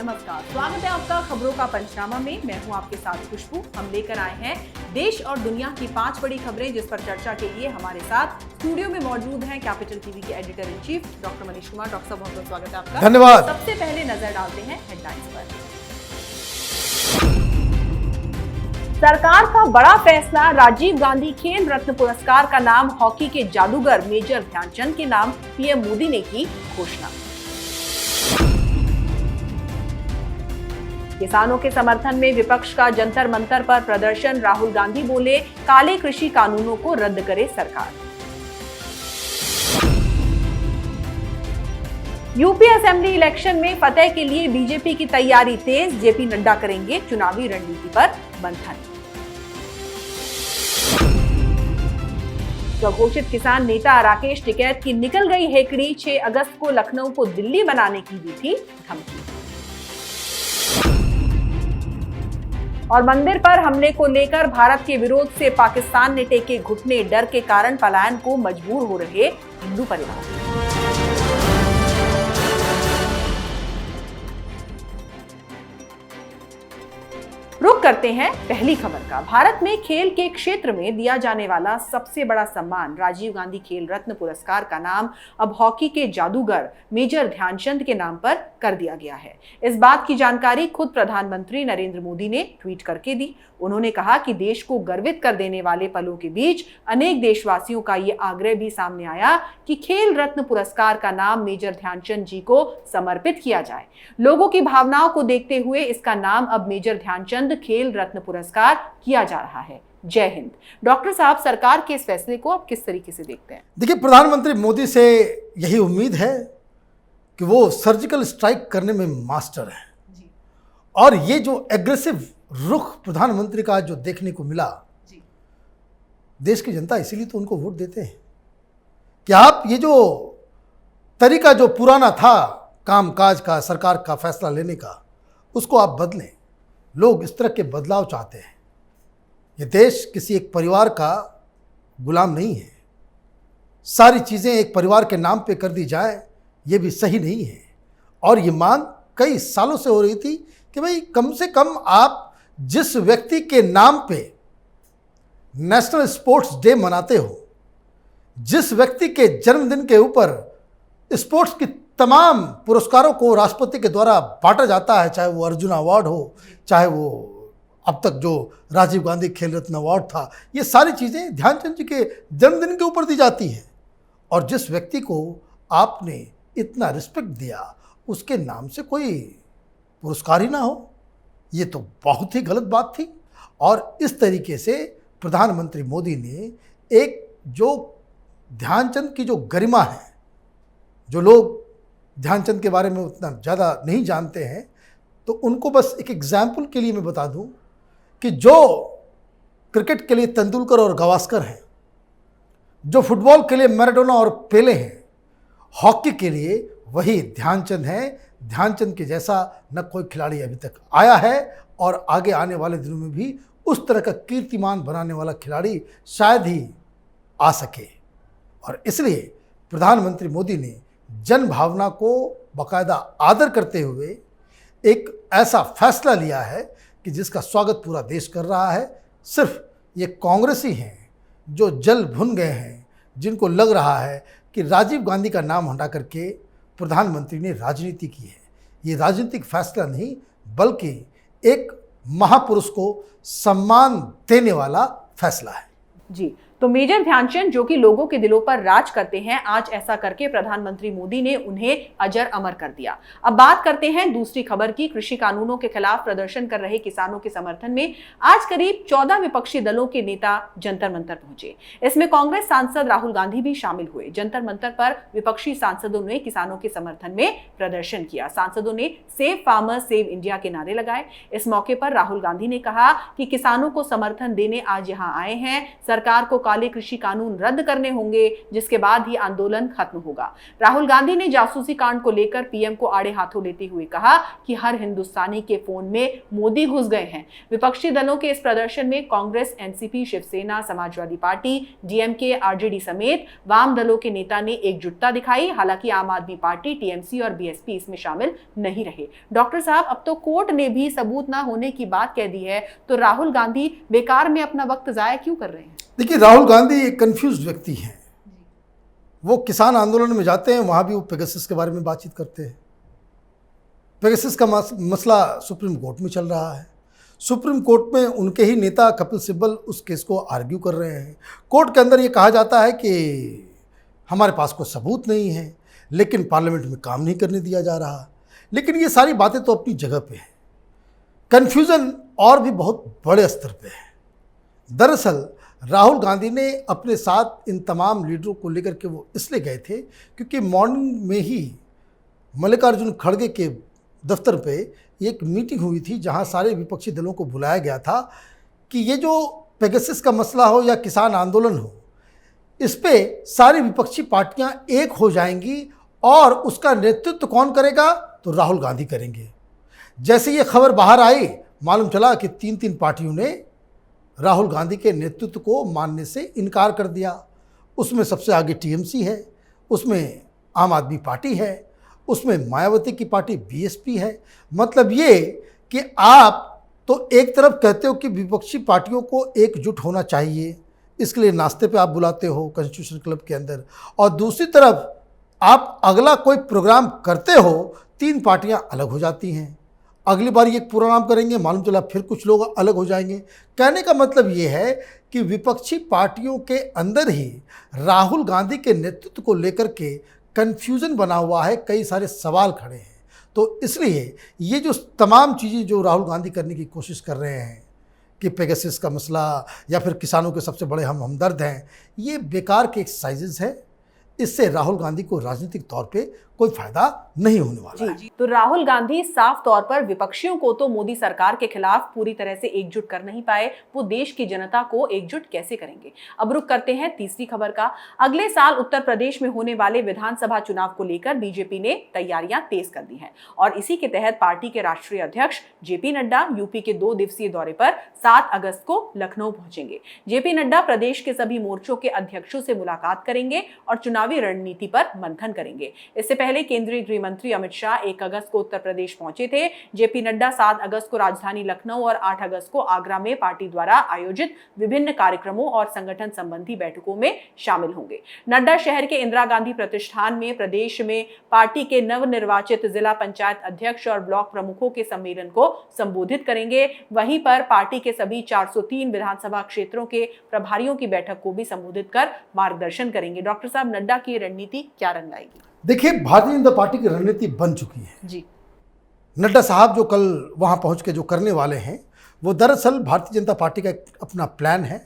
नमस्कार, स्वागत है आपका खबरों का पंचनामा में। मैं हूं आपके साथ खुशबू। हम लेकर आए हैं देश और दुनिया की 5 बड़ी खबरें, जिस पर चर्चा के लिए हमारे साथ स्टूडियो में मौजूद हैं कैपिटल टीवी के editor in chief doctor Manish Kumar. Doctor साहब, बहुत बहुत स्वागत है आपका। धन्यवाद। सबसे पहले नजर डालते हैं हेडलाइंस पर। सरकार का बड़ा फैसला, राजीव गांधी खेल रत्न पुरस्कार का नाम हॉकी के जादूगर मेजर ध्यानचंद के नाम पीएम मोदी ने की घोषणा। किसानों के समर्थन में विपक्ष का जंतर मंतर पर प्रदर्शन, राहुल गांधी बोले काले कृषि कानूनों को रद्द करे सरकार। यूपी असेंबली इलेक्शन में फतेह के लिए बीजेपी की तैयारी तेज, जेपी नड्डा करेंगे चुनावी रणनीति पर मंथन। स्वघोषित किसान नेता राकेश टिकैत की निकल गई हेकड़ी, 6 अगस्त को लखनऊ को दिल्ली बनाने की दी थी धमकी। और मंदिर पर हमले को लेकर भारत के विरोध से पाकिस्तान ने टेके घुटने, डर के कारण पलायन को मजबूर हो रहे हिंदू परिवार। रुक करते हैं पहली खबर का। भारत में खेल के क्षेत्र में दिया जाने वाला सबसे बड़ा सम्मान राजीव गांधी खेल रत्न पुरस्कार का नाम अब हॉकी के जादूगर मेजर ध्यानचंद के नाम पर कर दिया गया है। इस बात की जानकारी खुद प्रधानमंत्री नरेंद्र मोदी ने ट्वीट करके दी। उन्होंने कहा कि देश को गर्वित कर देने वाले पलों के बीच अनेक देशवासियों का ये आग्रह भी सामने आया कि खेल रत्न पुरस्कार का नाम मेजर ध्यानचंद जी को समर्पित किया जाए। लोगों की भावनाओं को देखते हुए इसका नाम अब मेजर ध्यानचंद खेल रत्न पुरस्कार किया जा रहा है। जय हिंद। डॉक्टर साहब, सरकार के इस फैसले को आप किस तरीके से देखते हैं? देखिए, प्रधानमंत्री मोदी से यही उम्मीद है कि वो सर्जिकल स्ट्राइक करने में मास्टर है जी। और ये जो एग्रेसिव रुख प्रधानमंत्री का जो देखने को मिला जी। देश की जनता इसीलिए तो उनको वोट देते हैं कि आप ये जो तरीका जो पुराना था कामकाज का, सरकार का फैसला लेने का, उसको आप बदलें। लोग इस तरह के बदलाव चाहते हैं। ये देश किसी एक परिवार का गुलाम नहीं है। सारी चीज़ें एक परिवार के नाम पे कर दी जाए, ये भी सही नहीं है। और ये मांग कई सालों से हो रही थी कि भाई कम से कम आप जिस व्यक्ति के नाम पे नेशनल स्पोर्ट्स डे मनाते हो, जिस व्यक्ति के जन्मदिन के ऊपर स्पोर्ट्स की तमाम पुरस्कारों को राष्ट्रपति के द्वारा बांटा जाता है, चाहे वो अर्जुन अवार्ड हो, चाहे वो अब तक जो राजीव गांधी खेल रत्न अवार्ड था, ये सारी चीज़ें ध्यानचंद जी के जन्मदिन के ऊपर दी जाती हैं। और जिस व्यक्ति को आपने इतना रिस्पेक्ट दिया, उसके नाम से कोई पुरस्कार ही ना हो, ये तो बहुत ही गलत बात थी। और इस तरीके से प्रधानमंत्री मोदी ने एक जो ध्यानचंद की जो गरिमा है, जो लोग ध्यानचंद के बारे में उतना ज़्यादा नहीं जानते हैं, तो उनको बस एक एग्जाम्पल के लिए मैं बता दूं कि जो क्रिकेट के लिए तेंदुलकर और गावस्कर हैं, जो फुटबॉल के लिए मैराडोना और पेले हैं, हॉकी के लिए वही ध्यानचंद हैं। ध्यानचंद के जैसा न कोई खिलाड़ी अभी तक आया है और आगे आने वाले दिनों में भी उस तरह का कीर्तिमान बनाने वाला खिलाड़ी शायद ही आ सके। और इसलिए प्रधानमंत्री मोदी ने जन भावना को बाकायदा आदर करते हुए एक ऐसा फैसला लिया है कि जिसका स्वागत पूरा देश कर रहा है। सिर्फ ये कांग्रेसी हैं जो जल भुन गए हैं, जिनको लग रहा है कि राजीव गांधी का नाम हटा करके प्रधानमंत्री ने राजनीति की है। ये राजनीतिक फैसला नहीं, बल्कि एक महापुरुष को सम्मान देने वाला फैसला है जी। तो मेजर ध्यानचंद जो कि लोगों के दिलों पर राज करते हैं, आज ऐसा करके प्रधानमंत्री मोदी ने उन्हें अजर अमर कर दिया। अब बात करते हैं दूसरी खबर की। कृषि कानूनों के खिलाफ प्रदर्शन कर रहे किसानों के समर्थन में आज करीब 14 विपक्षी दलों के नेता जंतर मंतर पहुंचे। इसमें कांग्रेस सांसद राहुल गांधी भी शामिल हुए। जंतर मंतर पर विपक्षी सांसदों ने किसानों के समर्थन में प्रदर्शन किया। सांसदों ने सेव फार्मर्स सेव इंडिया के नारे लगाए। इस मौके पर राहुल गांधी ने कहा कि किसानों को समर्थन देने आज यहाँ आए हैं। सरकार को वाले कृषि कानून रद्द करने होंगे, जिसके बाद ही आंदोलन खत्म होगा। राहुल गांधी ने जासूसी कांड को लेकर पीएम को आड़े हाथों लेते हुए कहा कि हर हिंदुस्तानी के फोन में मोदी घुस गए हैं। विपक्षी दलों के इस प्रदर्शन में Congress, NCP, Shiv Sena, Samajwadi party, DMK, RJD समेत वाम दलों के नेता ने एकजुटता दिखाई। हालांकि आम आदमी पार्टी, टीएमसी और बीएसपी इसमें शामिल नहीं रहे। डॉक्टर साहब, अब तो कोर्ट ने भी सबूत ना होने की बात कह दी है, तो राहुल गांधी बेकार में अपना वक्त जाया क्यों कर रहे हैं? देखिए, राहुल गांधी एक कंफ्यूज व्यक्ति हैं। वो किसान आंदोलन में जाते हैं, वहां भी वो पेगासस के बारे में बातचीत करते हैं। पेगासस का मसला सुप्रीम कोर्ट में चल रहा है। सुप्रीम कोर्ट में उनके ही नेता कपिल सिब्बल उस केस को आर्ग्यू कर रहे हैं। कोर्ट के अंदर ये कहा जाता है कि हमारे पास कोई सबूत नहीं है, लेकिन पार्लियामेंट में काम नहीं करने दिया जा रहा। लेकिन ये सारी बातें तो अपनी जगह पे हैं। कन्फ्यूज़न और भी बहुत बड़े स्तर पे है। दरअसल राहुल गांधी ने अपने साथ इन तमाम लीडरों को लेकर के वो इसलिए गए थे क्योंकि मॉर्निंग में ही मल्लिकार्जुन खड़गे के दफ्तर पे एक मीटिंग हुई थी, जहां सारे विपक्षी दलों को बुलाया गया था कि ये जो पेगासस का मसला हो या किसान आंदोलन हो, इस पे सारी विपक्षी पार्टियां एक हो जाएंगी और उसका नेतृत्व कौन करेगा? तो राहुल गांधी करेंगे। जैसे ये खबर बाहर आई, मालूम चला कि तीन तीन पार्टियों ने राहुल गांधी के नेतृत्व को मानने से इनकार कर दिया। उसमें सबसे आगे टीएमसी है, उसमें आम आदमी पार्टी है, उसमें मायावती की पार्टी बीएसपी है। मतलब ये कि आप तो एक तरफ कहते हो कि विपक्षी पार्टियों को एकजुट होना चाहिए, इसके लिए नाश्ते पे आप बुलाते हो कॉन्स्टिट्यूशन क्लब के अंदर, और दूसरी तरफ आप अगला कोई प्रोग्राम करते हो, तीन पार्टियां अलग हो जाती हैं। अगली बार ये प्रोग्राम करेंगे, मालूम चला फिर कुछ लोग अलग हो जाएंगे। कहने का मतलब ये है कि विपक्षी पार्टियों के अंदर ही राहुल गांधी के नेतृत्व को लेकर के कन्फ्यूज़न बना हुआ है, कई सारे सवाल खड़े हैं। तो इसलिए ये जो तमाम चीज़ें जो राहुल गांधी करने की कोशिश कर रहे हैं कि पेगासस का मसला या फिर किसानों के सबसे बड़े हम हमदर्द हैं, ये बेकार के एक्सरसाइजेज है। इससे राहुल गांधी को राजनीतिक तौर पे कोई फायदा नहीं होने वाला है। तो राहुल गांधी साफ तौर पर विपक्षियों को तो मोदी सरकार के खिलाफ पूरी तरह से एकजुट कर नहीं पाए, वो देश की जनता को एकजुट कैसे करेंगे? अब रुक करते हैं तीसरी खबर का। अगले साल उत्तर प्रदेश में होने वाले विधानसभा चुनाव को लेकर बीजेपी ने तैयारियां तेज कर दी हैं और इसी के तहत पार्टी के राष्ट्रीय अध्यक्ष जेपी नड्डा यूपी के 2 दिवसीय दौरे पर 7 अगस्त को लखनऊ पहुंचेंगे। जेपी नड्डा प्रदेश के सभी मोर्चों के अध्यक्षों से मुलाकात करेंगे और चुनावी रणनीति पर मंथन करेंगे। इससे पहले केंद्रीय गृह मंत्री अमित शाह 1 अगस्त को उत्तर प्रदेश पहुंचे थे। जेपी नड्डा 7 अगस्त को राजधानी लखनऊ और 8 अगस्त को आगरा में पार्टी द्वारा आयोजित विभिन्न कार्यक्रमों और संगठन संबंधी बैठकों में शामिल होंगे। नड्डा शहर के इंदिरा गांधी प्रतिष्ठान में प्रदेश में पार्टी के नवनिर्वाचित जिला पंचायत अध्यक्ष और ब्लॉक प्रमुखों के सम्मेलन को संबोधित करेंगे। वहीं पर पार्टी के सभी 403 विधानसभा क्षेत्रों के प्रभारियों की बैठक को भी संबोधित कर मार्गदर्शन करेंगे। डॉक्टर साहब, नड्डा की रणनीति क्या रंग लाएगी? देखिए, भारतीय जनता पार्टी की रणनीति बन चुकी है जी। नड्डा साहब जो कल वहां पहुंच के जो करने वाले हैं, वो दरअसल भारतीय जनता पार्टी का एक अपना प्लान है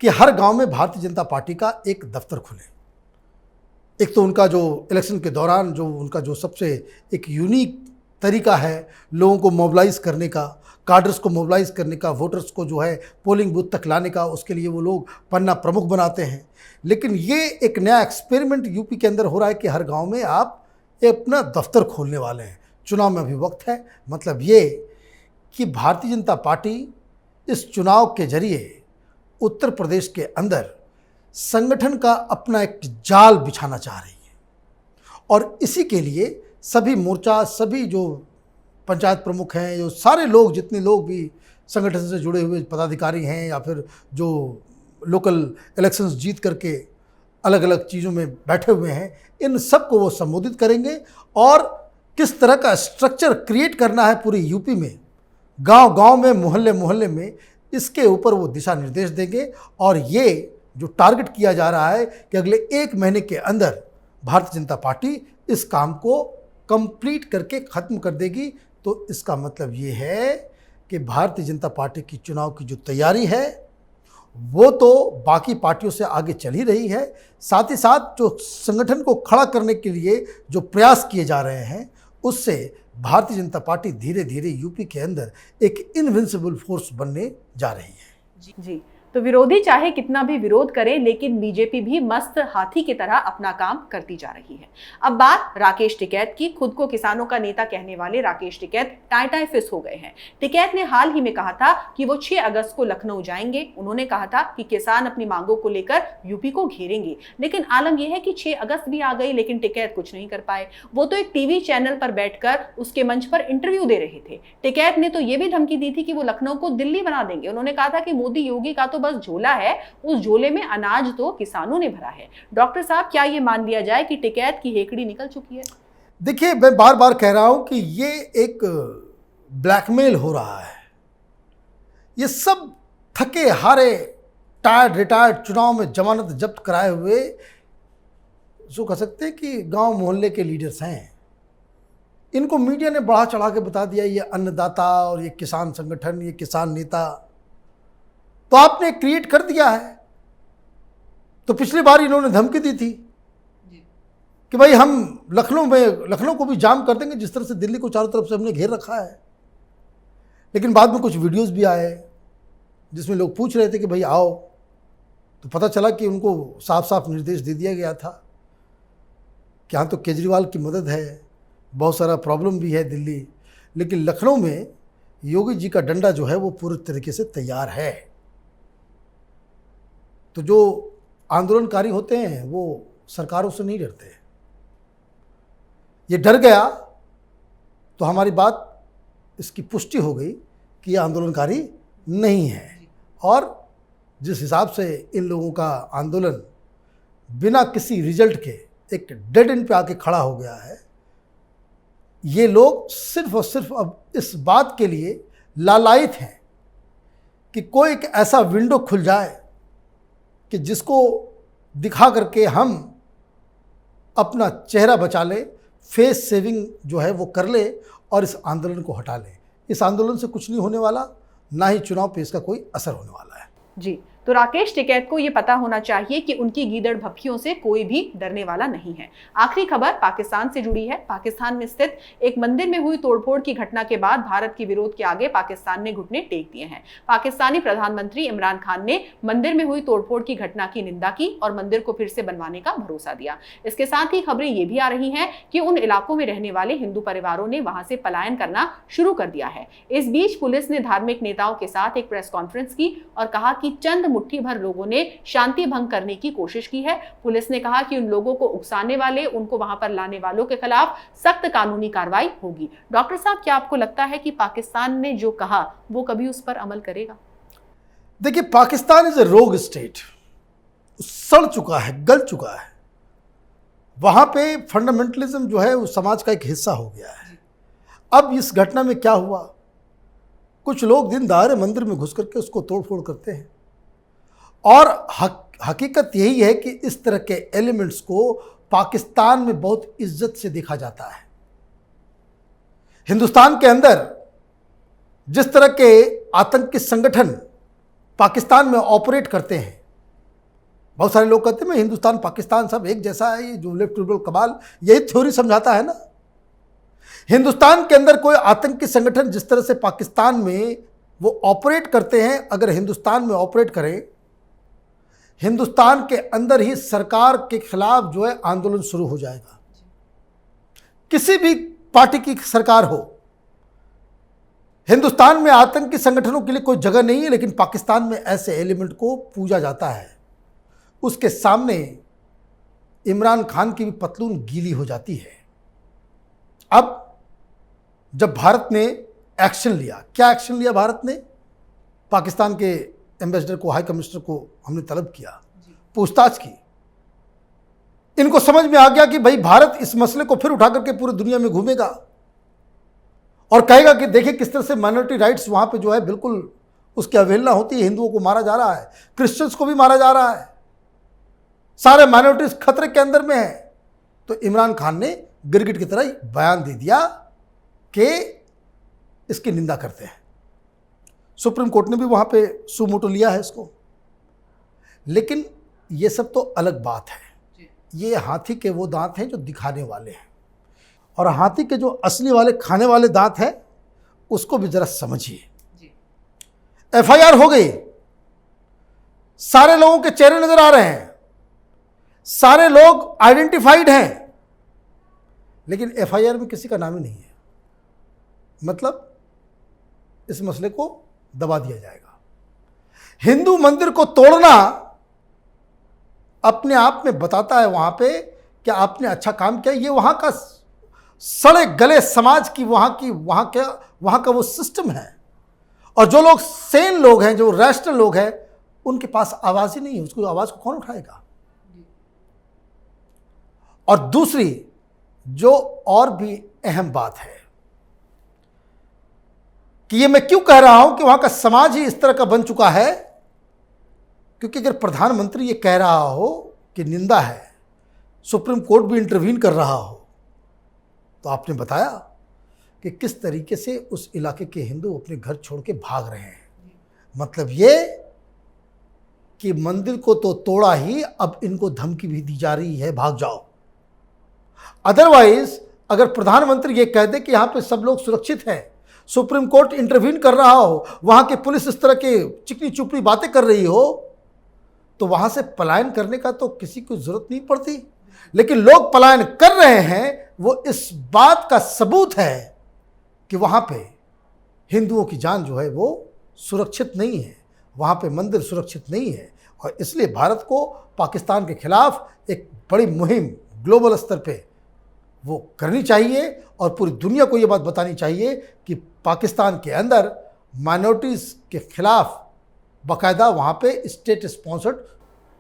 कि हर गांव में भारतीय जनता पार्टी का एक दफ्तर खुले। एक तो उनका जो इलेक्शन के दौरान जो उनका जो सबसे एक यूनिक तरीका है लोगों को मोबिलाइज करने का, कार्डर्स को मोबिलाइज करने का, वोटर्स को जो है पोलिंग बूथ तक लाने का, उसके लिए वो लोग पन्ना प्रमुख बनाते हैं। लेकिन ये एक नया एक्सपेरिमेंट यूपी के अंदर हो रहा है कि हर गांव में आप अपना दफ्तर खोलने वाले हैं। चुनाव में अभी वक्त है। मतलब ये कि भारतीय जनता पार्टी इस चुनाव के जरिए उत्तर प्रदेश के अंदर संगठन का अपना एक जाल बिछाना चाह रही है और इसी के लिए सभी मोर्चा, सभी जो पंचायत प्रमुख हैं, जो सारे लोग, जितने लोग भी संगठन से जुड़े हुए पदाधिकारी हैं या फिर जो लोकल इलेक्शंस जीत करके अलग अलग चीज़ों में बैठे हुए हैं, इन सबको वो संबोधित करेंगे और किस तरह का स्ट्रक्चर क्रिएट करना है पूरी यूपी में, गांव गांव में, मोहल्ले मोहल्ले में, इसके ऊपर वो दिशा निर्देश देंगे। और ये जो टारगेट किया जा रहा है कि अगले 1 महीने के अंदर भारतीय जनता पार्टी इस काम को कंप्लीट करके ख़त्म कर देगी। तो इसका मतलब ये है कि भारतीय जनता पार्टी की चुनाव की जो तैयारी है वो तो बाकी पार्टियों से आगे चल ही रही है, साथ ही साथ जो संगठन को खड़ा करने के लिए जो प्रयास किए जा रहे हैं, उससे भारतीय जनता पार्टी धीरे धीरे यूपी के अंदर एक इनविंसिबल फोर्स बनने जा रही है। जी, तो विरोधी चाहे कितना भी विरोध करें, लेकिन बीजेपी भी मस्त हाथी की तरह अपना काम करती जा रही है। अब बात राकेश टिकैत की। खुद को किसानों का नेता कहने वाले राकेश टिकैत टाई फिस हो गए हैं। टिकैत ने हाल ही में कहा था कि वो 6 अगस्त को लखनऊ जाएंगे। उन्होंने कहा था कि किसान अपनी मांगों को लेकर यूपी को घेरेंगे, लेकिन आलम यह है कि 6 अगस्त भी आ गई, लेकिन टिकैत कुछ नहीं कर पाए। वो तो एक टीवी चैनल पर बैठकर उसके मंच पर इंटरव्यू दे रहे थे। टिकैत ने तो ये भी धमकी दी थी कि वो लखनऊ को दिल्ली बना देंगे। उन्होंने कहा था कि मोदी योगी का तो बस झोला है, उस झोले में अनाज तो किसानों ने भरा है। डॉक्टर साहब, क्या ये मान लिया जाए कि टिकैत की हेकड़ी निकल चुकी है? देखिए, मैं बार बार कह रहा हूं कि ये एक ब्लैकमेल हो रहा है। ये सब थके हारे टायर्ड रिटायर्ड चुनाव में जमानत जब्त कराए हुए जो कह सकते हैं कि गांव मोहल्ले के लीडर्स हैं। इनको मीडिया ने बढ़ा चढ़ा के बता दिया ये अन्नदाता और ये किसान संगठन, ये किसान नेता। तो आपने क्रिएट कर दिया है। तो पिछली बार इन्होंने धमकी दी थी कि भाई हम लखनऊ को भी जाम कर देंगे, जिस तरह से दिल्ली को चारों तरफ से हमने घेर रखा है। लेकिन बाद में कुछ वीडियोस भी आए जिसमें लोग पूछ रहे थे कि भाई आओ, तो पता चला कि उनको साफ साफ निर्देश दे दिया गया था कि हाँ, तो केजरीवाल की मदद है, बहुत सारा प्रॉब्लम भी है दिल्ली, लेकिन लखनऊ में योगी जी का डंडा जो है वो पूरी तरीके से तैयार है। तो जो आंदोलनकारी होते हैं वो सरकारों से नहीं डरते। ये डर गया तो हमारी बात इसकी पुष्टि हो गई कि ये आंदोलनकारी नहीं है। और जिस हिसाब से इन लोगों का आंदोलन बिना किसी रिजल्ट के एक डेड एंड पे आके खड़ा हो गया है, ये लोग सिर्फ और सिर्फ अब इस बात के लिए लालायित हैं कि कोई एक ऐसा विंडो खुल जाए कि जिसको दिखा करके हम अपना चेहरा बचा ले, फेस सेविंग जो है वो कर ले और इस आंदोलन को हटा ले। इस आंदोलन से कुछ नहीं होने वाला, ना ही चुनाव पे इसका कोई असर होने वाला है। जी, तो राकेश टिकैत को ये पता होना चाहिए कि उनकी गीदड़ भभकियों से कोई भी डरने वाला नहीं है। आखिरी खबर पाकिस्तान से जुड़ी है। पाकिस्तान में स्थित एक मंदिर में हुई तोड़फोड़ की घटना के बाद भारत के विरोध के आगे पाकिस्तान ने घुटने टेक दिए हैं। पाकिस्तानी प्रधानमंत्री इमरान खान ने मंदिर में हुई तोड़फोड़ की घटना की निंदा की और मंदिर को फिर से बनवाने का भरोसा दिया। इसके साथ ही खबरें ये भी आ रही हैं कि उन इलाकों में रहने वाले हिंदू परिवारों ने वहां से पलायन करना शुरू कर दिया है। इस बीच पुलिस ने धार्मिक नेताओं के साथ एक प्रेस कॉन्फ्रेंस की और कहा कि चंद मुट्ठी भर लोगों ने शांति भंग करने की कोशिश की है। पुलिस ने कहा कि उन लोगों को उकसाने वाले, उनको वहां पर लाने वालों के खिलाफ सख्त कानूनी कार्रवाई होगी। डॉक्टर साहब, क्या आपको लगता है कि पाकिस्तान ने जो कहा वो कभी उस पर अमल करेगा? देखिए, पाकिस्तान इज ए रोग स्टेट, सड़ चुका है, गल चुका है। वहां पे फंडामेंटलिज्म जो है वो समाज का एक हिस्सा हो गया है। अब इस घटना में क्या हुआ, कुछ लोग दिन दहाड़े मंदिर में घुस करके उसको तोड़फोड़ करते हैं और हकीकत यही है कि इस तरह के एलिमेंट्स को पाकिस्तान में बहुत इज्जत से देखा जाता है। हिंदुस्तान के अंदर जिस तरह के आतंकी संगठन पाकिस्तान में ऑपरेट करते हैं, बहुत सारे लोग कहते हैं मैं हिंदुस्तान पाकिस्तान सब एक जैसा है, ये जो लेफ्ट लिबरल कमाल यही थ्योरी समझाता है ना। हिंदुस्तान के अंदर कोई आतंकी संगठन जिस तरह से पाकिस्तान में वो ऑपरेट करते हैं, अगर हिंदुस्तान में ऑपरेट करें, हिंदुस्तान के अंदर ही सरकार के खिलाफ जो है आंदोलन शुरू हो जाएगा। किसी भी पार्टी की सरकार हो, हिंदुस्तान में आतंकी संगठनों के लिए कोई जगह नहीं है, लेकिन पाकिस्तान में ऐसे एलिमेंट को पूजा जाता है। उसके सामने इमरान खान की भी पतलून गीली हो जाती है। अब जब भारत ने एक्शन लिया, क्या एक्शन लिया भारत ने? पाकिस्तान के एम्बेसडर को, हाई कमिश्नर को हमने तलब किया, पूछताछ की। इनको समझ में आ गया कि भाई भारत इस मसले को फिर उठा करके पूरी दुनिया में घूमेगा और कहेगा कि देखिए किस तरह से माइनॉरिटी राइट्स वहां पे जो है बिल्कुल उसकी अवहेलना होती है, हिंदुओं को मारा जा रहा है, क्रिश्चियंस को भी मारा जा रहा है, सारे माइनॉरिटीज खतरे के अंदर में है। तो इमरान खान ने गिरगिट की तरह बयान दे दिया कि इसकी निंदा करते हैं। सुप्रीम कोर्ट ने भी वहां पे सुमोटो लिया है इसको। लेकिन ये सब तो अलग बात है। ये हाथी के वो दांत हैं जो दिखाने वाले हैं, और हाथी के जो असली वाले खाने वाले दांत हैं उसको भी जरा समझिए। एफआईआर हो गई, सारे लोगों के चेहरे नजर आ रहे हैं, सारे लोग आइडेंटिफाइड हैं, लेकिन एफआईआर में किसी का नाम ही नहीं है। मतलब इस मसले को दबा दिया जाएगा। हिंदू मंदिर को तोड़ना अपने आप में बताता है वहां पे कि आपने अच्छा काम किया। ये वहां का सड़े गले समाज की वहां का वो सिस्टम है। और जो लोग सेन लोग हैं, जो रैशनल लोग हैं, उनके पास आवाज ही नहीं है। उसको आवाज को कौन उठाएगा? और दूसरी जो और भी अहम बात है कि ये मैं क्यों कह रहा हूं कि वहां का समाज ही इस तरह का बन चुका है, क्योंकि अगर प्रधानमंत्री ये कह रहा हो कि निंदा है, सुप्रीम कोर्ट भी इंटरवीन कर रहा हो, तो आपने बताया कि किस तरीके से उस इलाके के हिंदू अपने घर छोड़ के भाग रहे हैं। मतलब ये कि मंदिर को तो तोड़ा ही, अब इनको धमकी भी दी जा रही है, भाग जाओ। अदरवाइज अगर प्रधानमंत्री ये कह दे कि यहां पे सब लोग सुरक्षित हैं, सुप्रीम कोर्ट इंटरवीन कर रहा हो, वहां की पुलिस इस तरह के चिकनी चुपड़ी बातें कर रही हो, तो वहां से पलायन करने का तो किसी को जरूरत नहीं पड़ती। लेकिन लोग पलायन कर रहे हैं, वो इस बात का सबूत है कि वहां पे हिंदुओं की जान जो है वो सुरक्षित नहीं है, वहां पे मंदिर सुरक्षित नहीं है। और इसलिए भारत को पाकिस्तान के खिलाफ एक बड़ी मुहिम ग्लोबल स्तर पे वो करनी चाहिए और पूरी दुनिया को ये बात बतानी चाहिए कि पाकिस्तान के अंदर माइनॉरिटीज़ के खिलाफ बाकायदा वहाँ पे स्टेट स्पॉन्सर्ड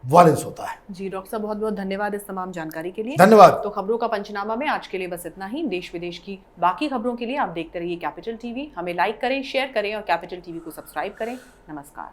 वायलेंस होता है। जी डॉक्टर साहब, बहुत बहुत धन्यवाद इस तमाम जानकारी के लिए। धन्यवाद। तो खबरों का पंचनामा में आज के लिए बस इतना ही। देश विदेश की बाकी खबरों के लिए आप देखते रहिए कैपिटल टीवी। हमें लाइक करें, शेयर करें और कैपिटल टीवी को सब्सक्राइब करें। नमस्कार।